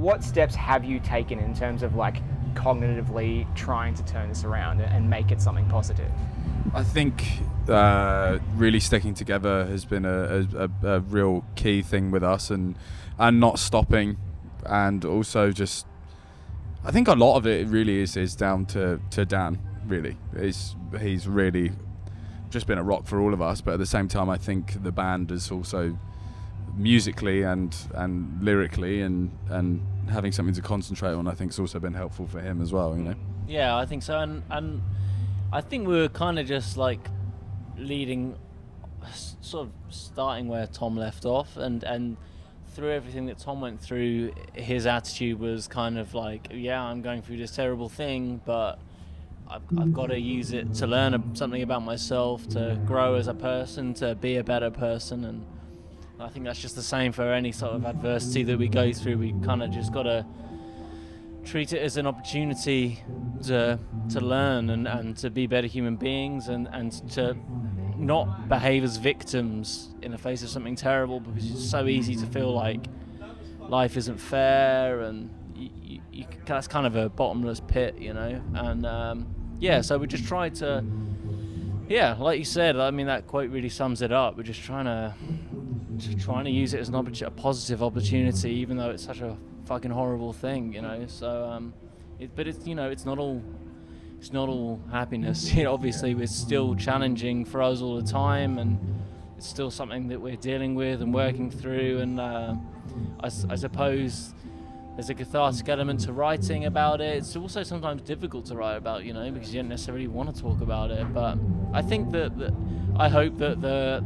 what steps have you taken in terms of like cognitively trying to turn this around and make it something positive? I think really sticking together has been a real key thing with us, and not stopping, and also just I think a lot of it really is down to Dan. Really, he's really just been a rock for all of us. But at the same time, I think the band is also musically and lyrically and having something to concentrate on. I think it's also been helpful for him as well. You know. Yeah, I think so, and I think we were kind of just like leading, sort of starting where Tom left off, and through everything that Tom went through, his attitude was kind of like, yeah, I'm going through this terrible thing, but I've got to use it to learn something about myself, to grow as a person, to be a better person. And I think that's just the same for any sort of adversity that we go through. We kind of just got to treat it as an opportunity to learn and to be better human beings, and to not behave as victims in the face of something terrible, because it's so easy to feel like life isn't fair, and that's kind of a bottomless pit, you know. And so we just tried to, like you said, I mean, that quote really sums it up. We're just trying to use it as a positive opportunity, even though it's such a fucking horrible thing, you know. So but it's, you know, it's not all happiness. You know, obviously it's still challenging for us all the time, and it's still something that we're dealing with and working through. And I suppose there's a cathartic element to writing about it. It's also sometimes difficult to write about, you know, because you don't necessarily want to talk about it. But I think I hope that the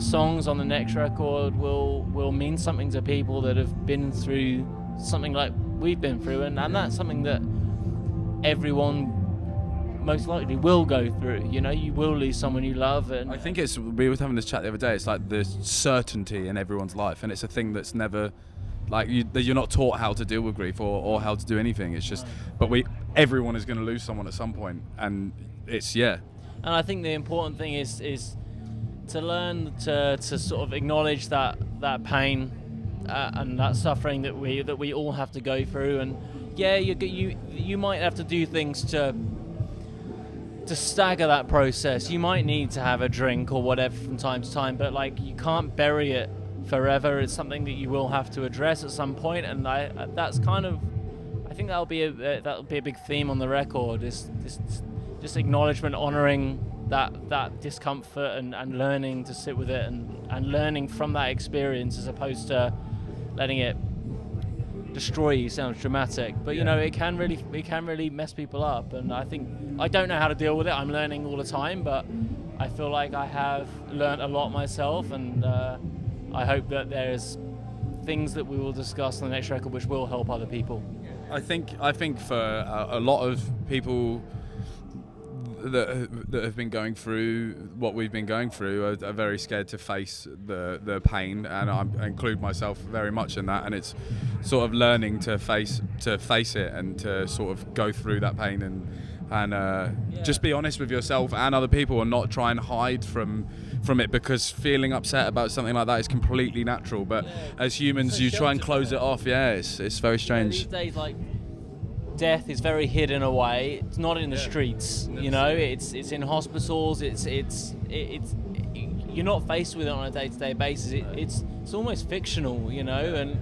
songs on the next record will mean something to people that have been through something like we've been through, and that's something that everyone most likely will go through. You know, you will lose someone you love. And I think we were having this chat the other day, it's like the certainty in everyone's life, and it's a thing that's never, like, you're not taught how to deal with grief or how to do anything. It's just, but everyone is going to lose someone at some point, and it's, yeah. And I think the important thing is to learn to sort of acknowledge that pain and that suffering that we all have to go through. And yeah, you might have to do things to stagger that process. You might need to have a drink or whatever from time to time, but like, you can't bury it forever. It's something that you will have to address at some point, and that's kind of, I think that'll be a big theme on the record. Is just acknowledgement, honouring that discomfort, and learning to sit with it, and learning from that experience, as opposed to letting it destroy you. Sounds dramatic, but you know, it can really mess people up. And I think I don't know how to deal with it. I'm learning all the time, but I feel like I have learned a lot myself, and I hope that there's things that we will discuss on the next record which will help other people. I think for a lot of people that have been going through what we've been going through are very scared to face the pain, and I include myself very much in that. And it's sort of learning to face it, and to sort of go through that pain, and just be honest with yourself and other people, and not try and hide from it, because feeling upset about something like that is completely natural. But as humans, you try and close it off. It's very strange. These days, like, death is very hidden away. It's not in the streets, you know. It's in hospitals. It's you're not faced with it on a day-to-day basis. It's almost fictional, you know.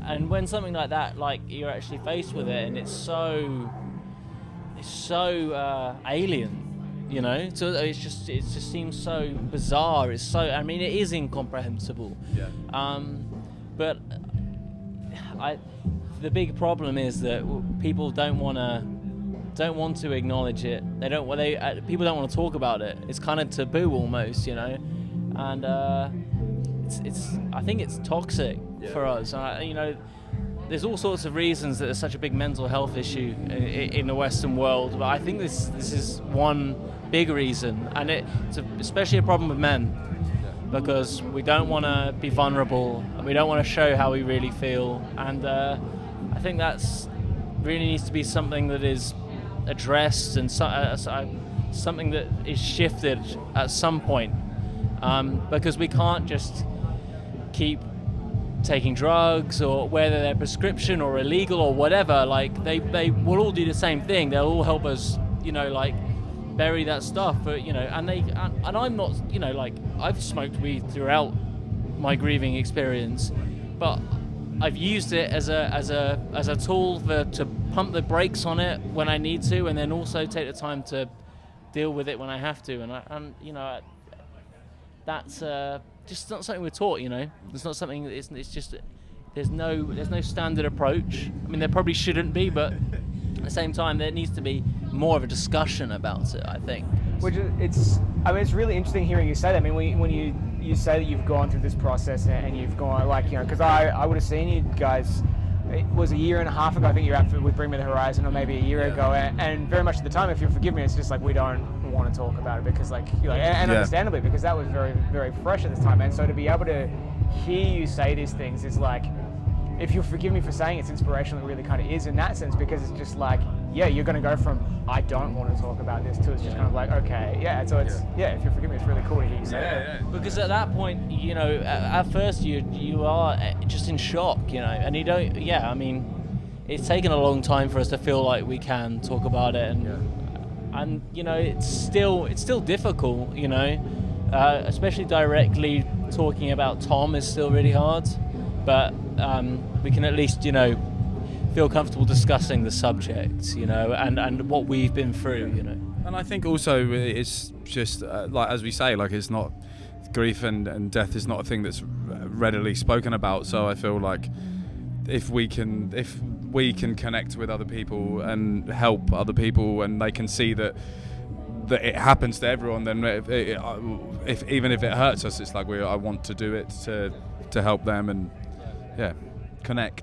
And when something like that, like, you're actually faced with it, and it's so alien, you know. So it just seems so bizarre. It's so, I mean, it is incomprehensible. But the big problem is that people don't want to acknowledge it. People don't want to talk about it. It's kind of taboo almost, you know. And I think it's toxic for us. You know, there's all sorts of reasons that there's such a big mental health issue in the Western world, but I think this is one big reason, and it's especially a problem with men, because we don't want to be vulnerable, and we don't want to show how we really feel. And I think that's really needs to be something that is addressed, and something that is shifted at some point, because we can't just keep taking drugs or whether they're prescription or illegal or whatever, like they will all do the same thing. They'll all help us, like bury that stuff. But and I'm not, like I've smoked weed throughout my grieving experience, but I've used it as a tool to pump the brakes on it when I need to, and then also take the time to deal with it when I have to. And that's just not something we're taught. It's not something. It's just there's no standard approach. I mean, there probably shouldn't be, but at the same time, there needs to be more of a discussion about it, I think. Which it's really interesting hearing you say that. I mean, when you say that you've gone through this process and you've gone, like, because I would have seen you guys, it was a year and a half ago, I think you were out with Bring Me the Horizon, or maybe a year ago, and very much at the time, if you'll forgive me, it's just like we don't want to talk about it because, like, and understandably, because that was very, very fresh at this time. And so to be able to hear you say these things is like, if you'll forgive me for saying it's inspirational, it really kind of is in that sense, because it's just like, yeah, you're going to go from I don't want to talk about this to it's just kind of like, okay, yeah. So it's if you'll forgive me, it's really cool to hear you say that. Because at that point, at first you are just in shock, and you don't. Yeah, I mean, it's taken a long time for us to feel like we can talk about it, and it's still difficult, especially directly talking about Tom is still really hard, but we can at least feel comfortable discussing the subject, and what we've been through, And I think also it's just like, as we say, like, it's not grief and death is not a thing that's readily spoken about. So I feel like if we can connect with other people and help other people, and they can see that it happens to everyone, then if even if it hurts us, it's like I want to do it to help them and connect.